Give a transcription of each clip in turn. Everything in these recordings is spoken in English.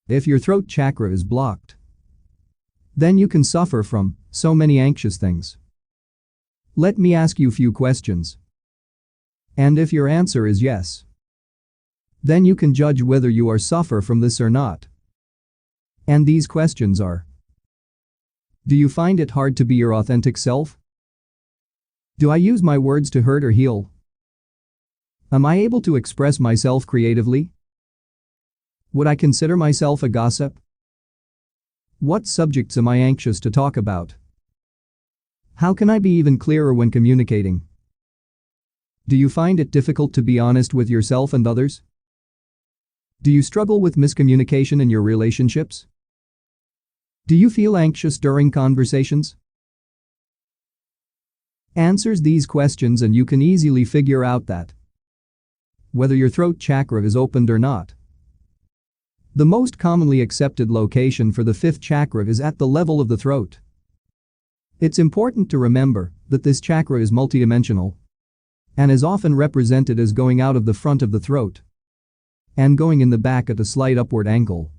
If your throat chakra is blocked, then you can suffer from so many anxious things. Let me ask you a few questions. And if your answer is yes, then you can judge whether you are suffer from this or not. And these questions are: do you find it hard to be your authentic self? Do I use my words to hurt or heal? Am I able to express myself creatively? Would I consider myself a gossip? What subjects am I anxious to talk about? How can I be even clearer when communicating? Do you find it difficult to be honest with yourself and others? Do you struggle with miscommunication in your relationships? Do you feel anxious during conversations? Answers these questions and you can easily figure out that whether your throat chakra is opened or not. The most commonly accepted location for the fifth chakra is at the level of the throat. It's important to remember that this chakra is multidimensional and is often represented as going out of the front of the throat and going in the back at a slight upward angle.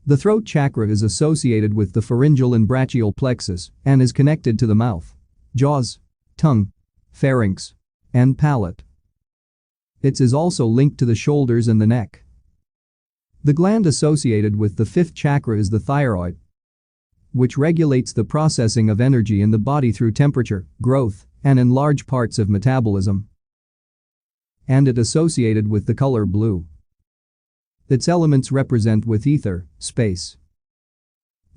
The throat chakra is associated with the pharyngeal and brachial plexus and is connected to the mouth, jaws, tongue, pharynx, and palate. It is also linked to the shoulders and the neck. The gland associated with the fifth chakra is the thyroid, which regulates the processing of energy in the body through temperature, growth, and in large parts of metabolism. And it associated with the color blue. Its elements represent with ether, space.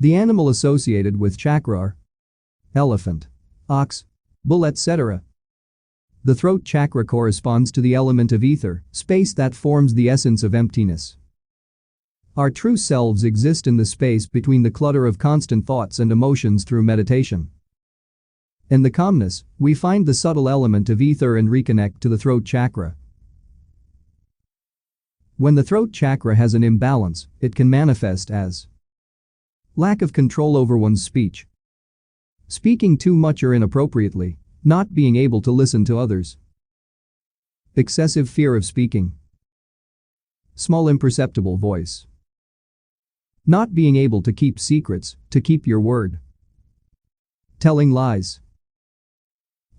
The animal associated with chakra are elephant, ox, bull, etc. The throat chakra corresponds to the element of ether, space that forms the essence of emptiness. Our true selves exist in the space between the clutter of constant thoughts and emotions through meditation. In the calmness, we find the subtle element of ether and reconnect to the throat chakra. When the throat chakra has an imbalance, it can manifest as lack of control over one's speech, speaking too much or inappropriately, not being able to listen to others, excessive fear of speaking, small imperceptible voice, not being able to keep secrets, to keep your word, telling lies.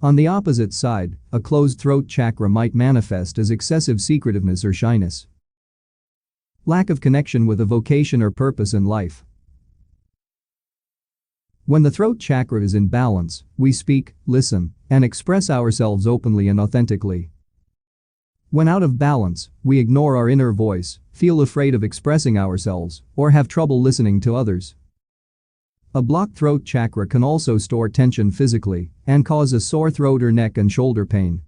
On the opposite side, a closed throat chakra might manifest as excessive secretiveness or shyness, lack of connection with a vocation or purpose in life. When the throat chakra is in balance, we speak, listen, and express ourselves openly and authentically. When out of balance, we ignore our inner voice, feel afraid of expressing ourselves, or have trouble listening to others. A blocked throat chakra can also store tension physically and cause a sore throat or neck and shoulder pain.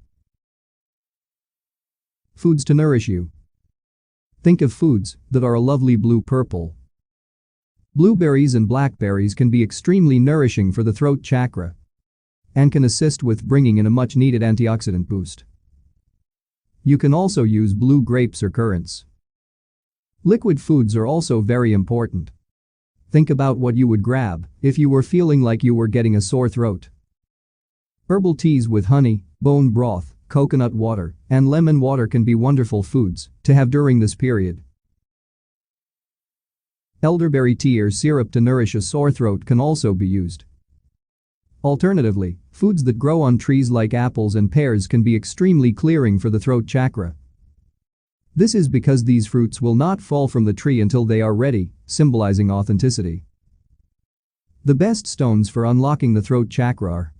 Foods to nourish you. Think of foods that are a lovely blue-purple. Blueberries and blackberries can be extremely nourishing for the throat chakra and can assist with bringing in a much-needed antioxidant boost. You can also use blue grapes or currants. Liquid foods are also very important. Think about what you would grab if you were feeling like you were getting a sore throat. Herbal teas with honey, bone broth, coconut water, and lemon water can be wonderful foods to have during this period. Elderberry tea or syrup to nourish a sore throat can also be used. Alternatively, foods that grow on trees like apples and pears can be extremely clearing for the throat chakra. This is because these fruits will not fall from the tree until they are ready, symbolizing authenticity. The best stones for unlocking the throat chakra are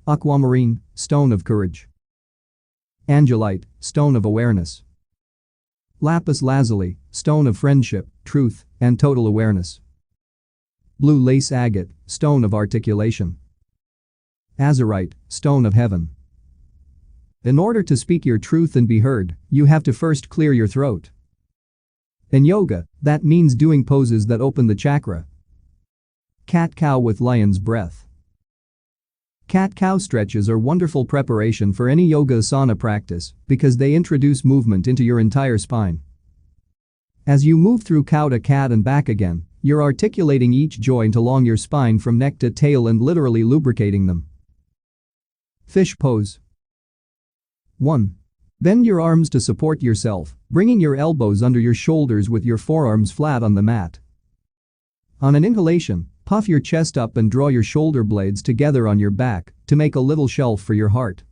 aquamarine, stone of courage; angelite, stone of awareness; lapis lazuli, stone of friendship, truth, and total awareness; blue lace agate, stone of articulation; azurite, stone of heaven. In order to speak your truth and be heard, you have to first clear your throat. In yoga, that means doing poses that open the chakra. Cat-cow with lion's breath. Cat-cow stretches are wonderful preparation for any yoga asana practice because they introduce movement into your entire spine. As you move through cow to cat and back again, you're articulating each joint along your spine from neck to tail and literally lubricating them. Fish pose. 1. Bend your arms to support yourself, bringing your elbows under your shoulders with your forearms flat on the mat. On an inhalation, puff your chest up and draw your shoulder blades together on your back to make a little shelf for your heart.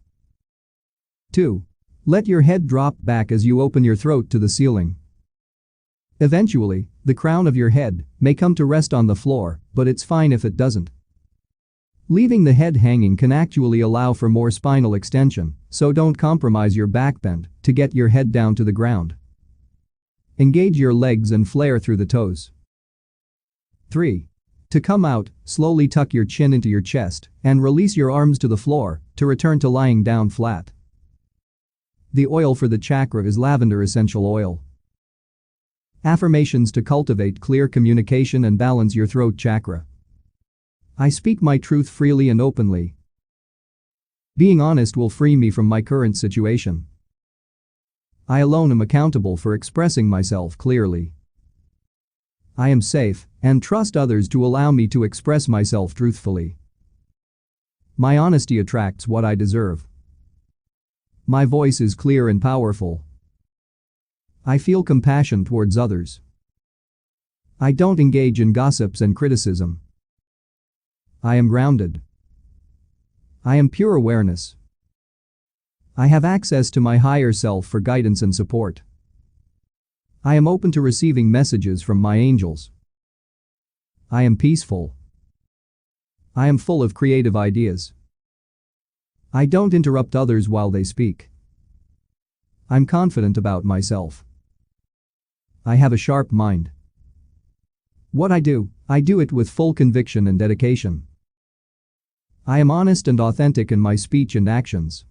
2. Let your head drop back as you open your throat to the ceiling. Eventually, the crown of your head may come to rest on the floor, but it's fine if it doesn't. Leaving the head hanging can actually allow for more spinal extension, so don't compromise your back bend to get your head down to the ground. Engage your legs and flare through the toes. 3. To come out, slowly tuck your chin into your chest and release your arms to the floor to return to lying down flat. The oil for the chakra is lavender essential oil. Affirmations to cultivate clear communication and balance your throat chakra. I speak my truth freely and openly. Being honest will free me from my current situation. I alone am accountable for expressing myself clearly. I am safe and trust others to allow me to express myself truthfully. My honesty attracts what I deserve. My voice is clear and powerful. I feel compassion towards others. I don't engage in gossips and criticism. I am grounded. I am pure awareness. I have access to my higher self for guidance and support. I am open to receiving messages from my angels. I am peaceful. I am full of creative ideas. I don't interrupt others while they speak. I'm confident about myself. I have a sharp mind. What I do it with full conviction and dedication. I am honest and authentic in my speech and actions.